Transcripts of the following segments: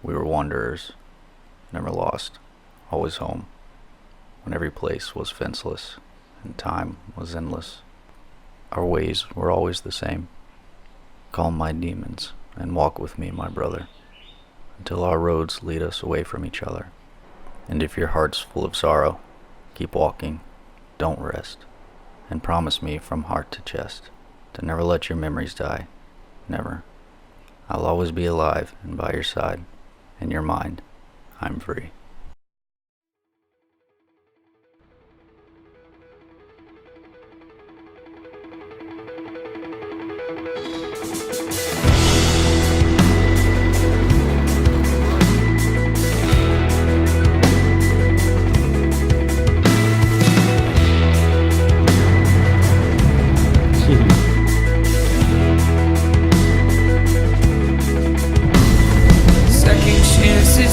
We were wanderers, never lost, always home, when every place was fenceless and time was endless. Our ways were always the same. Calm my demons and walk with me, my brother, until our roads lead us away from each other. And if your heart's full of sorrow, keep walking, don't rest, and promise me from heart to chest to never let your memories die, never. I'll always be alive and by your side. In your mind, I'm free.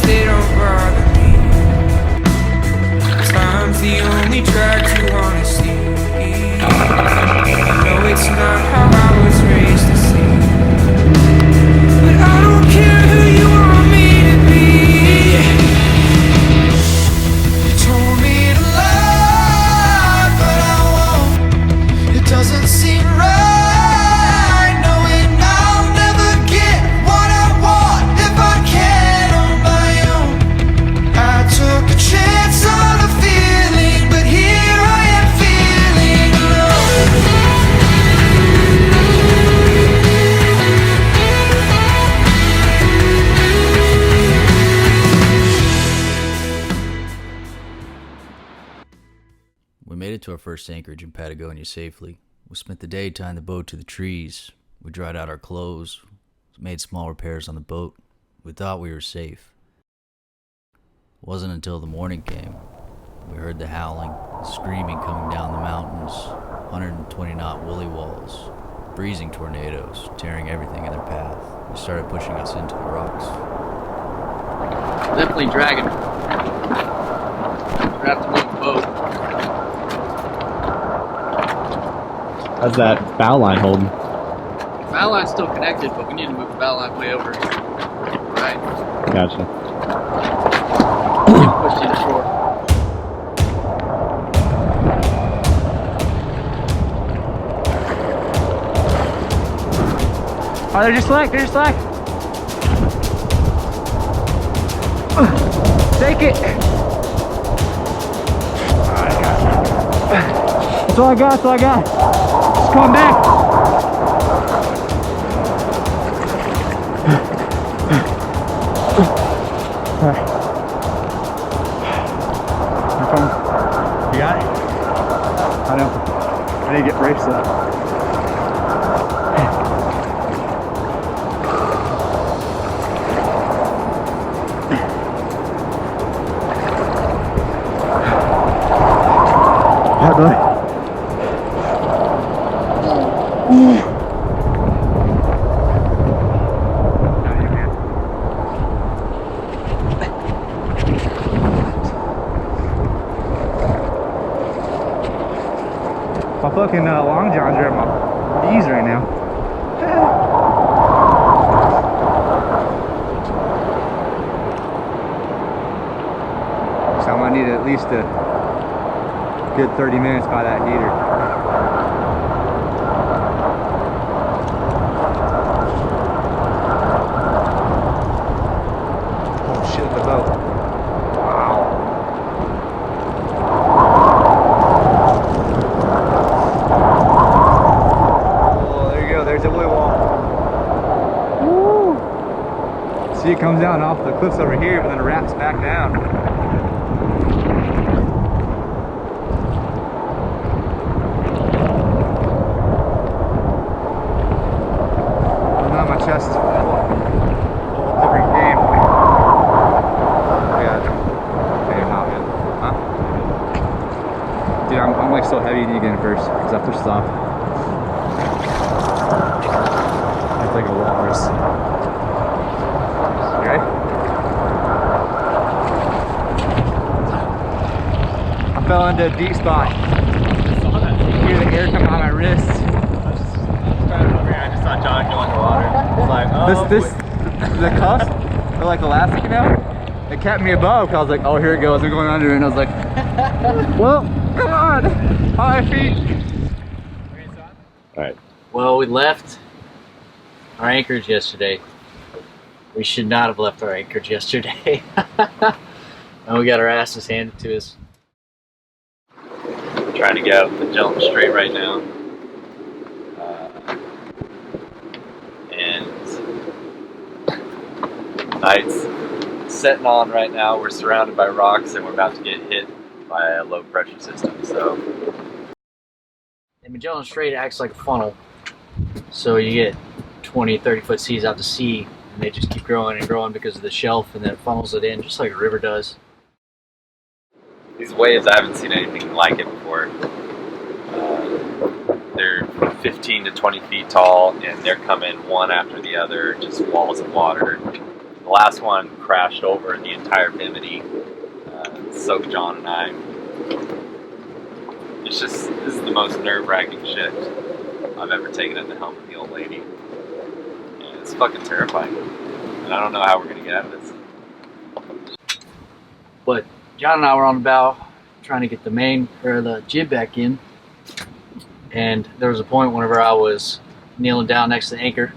They don't bother me. Time's the only track you wanna see. No, it's not how I was raised to see. But I don't care who you want me to be. You told me to lie, but I won't. It doesn't seem right, knowing I'll never get what I want if I can on my own. I took a chance on a feeling, but here I am feeling alone. We made it to our first anchorage in Patagonia safely. We spent the day tying the boat to the trees. We dried out our clothes, made small repairs on the boat. We thought we were safe. It wasn't until the morning came. We heard the howling, the screaming coming down the mountains, 120-knot woolly walls, breezing tornadoes, tearing everything in their path. They started pushing us into the rocks. Definitely dragging. We have to move the boat. How's that bow line holding? Bow line's still connected, but we need to move the bow line way over. Right. Gotcha. Get pushed to shore. Oh, they're just slack, Take it. That's all I got, Just come back. Alright. You got it? I know. I need to get braced up. Yeah, buddy. My fucking long johns are at my knees right now. So I might need at least a good 30 minutes by that heater. Oh shit, the boat. Wow. Oh, there you go. There's the woolly wall. Woo. See, it comes down off the cliffs over here, but then it wraps back down. Chest. Whole different game. Yeah. Okay, not good. Huh? Dude, I'm like so heavy, you need to get in first because I pushed off. It's like a walrus. You ready? I fell into a deep spot. I saw that. You can hear the air coming out of my wrist. I just saw John go in the water. It's like, oh, the cuffs, for like Alaska now. It kept me above. I was like, oh, here it goes. We're going under, and I was like, well, come on, 5 feet. All right. Well, we left our anchorage yesterday. We should not have left our anchorage yesterday. And we got our asses handed to us. Trying to get out Magellan Strait right now. And night's setting on right now. We're surrounded by rocks and we're about to get hit by a low pressure system. So The Magellan Strait acts like a funnel. So you get 20, 30-foot seas out to sea, and they just keep growing and growing because of the shelf, and then it funnels it in just like a river does. these waves, I haven't seen anything like it before. They're 15 to 20 feet tall, and they're coming one after the other, just walls of water. The last one crashed over the entire Bimini, soaked John and I. It's just, this is the most nerve-wracking shit I've ever taken at the helm of the old lady. And it's fucking terrifying. And I don't know how we're gonna get out of this. But John and I were on the bow trying to get the the jib back in. And there was a point whenever I was kneeling down next to the anchor,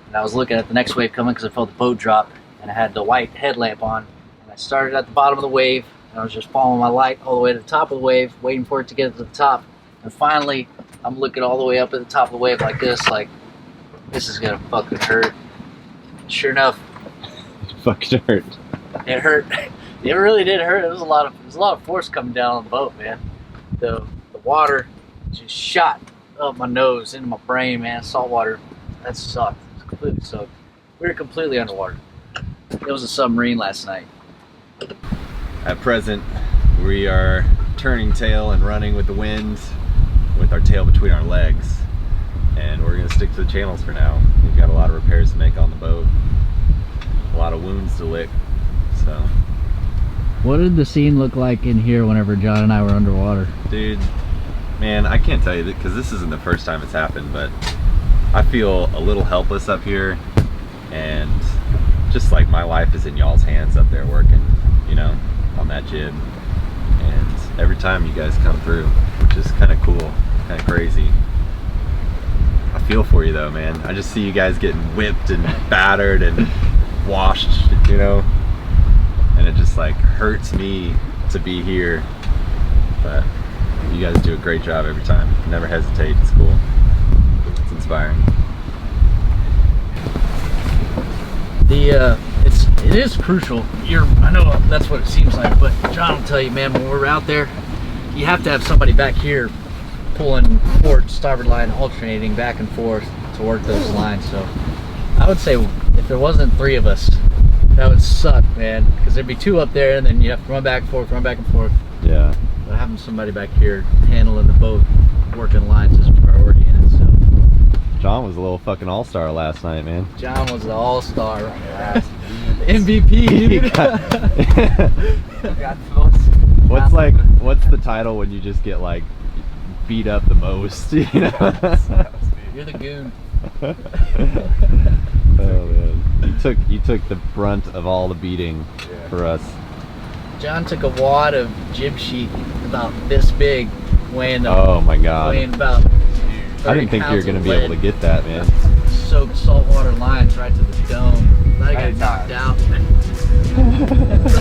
and I was looking at the next wave coming because I felt the boat drop, and I had the white headlamp on, and I started at the bottom of the wave, and I was just following my light all the way to the top of the wave, waiting for it to get to the top, and finally I'm looking all the way up at the top of the wave like this is gonna fucking hurt. Sure enough, Fucking hurt. it hurt. It really did hurt. There was a lot of force coming down on the boat, man. The water just shot up my nose into my brain, man. Salt water, that sucked. It was completely soaked. We were completely underwater. It was a submarine last night. At present, we are turning tail and running with the wind with our tail between our legs. And we're gonna stick to the channels for now. We've got a lot of repairs to make on the boat. A lot of wounds to lick, so. What did the scene look like in here whenever John and I were underwater? Dude, man, I can't tell you that because this isn't the first time it's happened, but I feel a little helpless up here, and just like my life is in y'all's hands up there working, you know, on that jib. And every time you guys come through, which is kind of cool, kind of crazy. I feel for you though, man. I just see you guys getting whipped and battered and washed, you know, and it just like hurts me to be here, but you guys do a great job every time. Never hesitate. It's cool. It's inspiring. It is crucial. I know that's what it seems like, but John will tell you, man, when we're out there, you have to have somebody back here pulling port, starboard line, alternating back and forth to work those lines. So I would say if there wasn't 3 of us, that would suck, man, because there'd be 2 up there, and then you have to run back and forth, run back and forth. Yeah. But having somebody back here handling the boat, working lines is a priority in it. So John was a little fucking all-star last night, man. John was the all-star, MVP, dude. Got the most. What's the title when you just get like beat up the most, you know? You're the goon. Oh man, you took the brunt of all the beating for us. John took a wad of jib sheet about this big, weighing Oh my god, weighing about 30 I didn't think you were gonna pounds be of able to get that, man. soaked saltwater lines right to the dome. I got knocked out.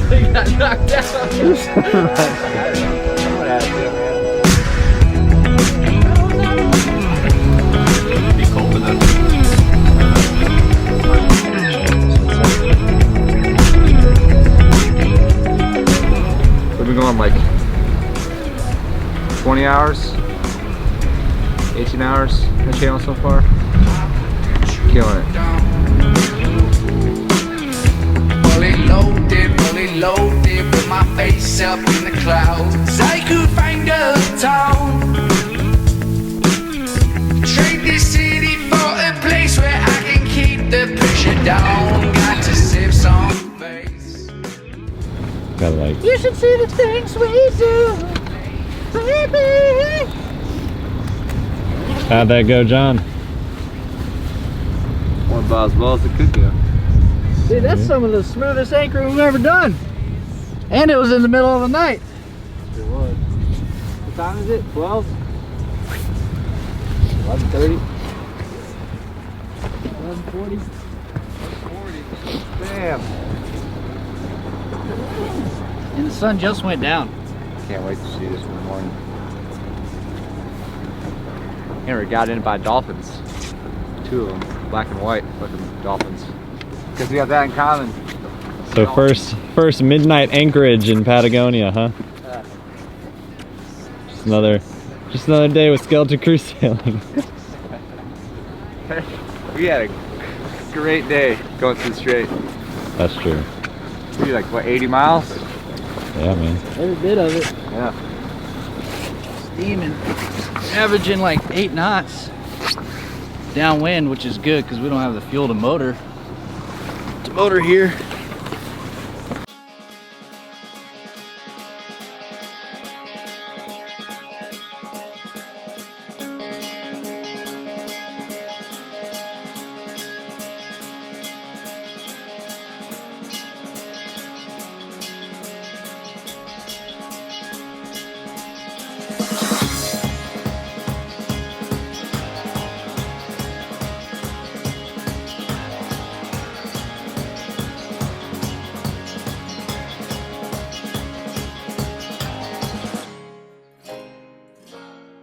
I got knocked out. Be cold enough. We've been going like 20 hours, 18 hours in the channel so far. Killing it. Fully loaded with my face up in the clouds. I could find a town. Trade this city for a place where I can keep the pressure down. Got to save some face. Gotta like. You should see the things we do, baby. How'd that go, John? Went about as well as it could go. Dude, that's some of the smoothest anchoring we've ever done. And it was in the middle of the night. It was. What time is it? 12? 11:30? 11:40? 11:40. Damn. And the sun just went down. Can't wait to see this in the morning. And we got in by dolphins. 2 of them, black and white fucking dolphins. Because we have that in common. So first midnight anchorage in Patagonia, huh? Just another day with skeleton cruise sailing. We had a great day going through the strait. That's true. We did like what, 80 miles? Yeah, man. Every bit of it. Yeah. Steaming. Averaging like 8 knots. Downwind, which is good because we don't have the fuel to motor. To motor here.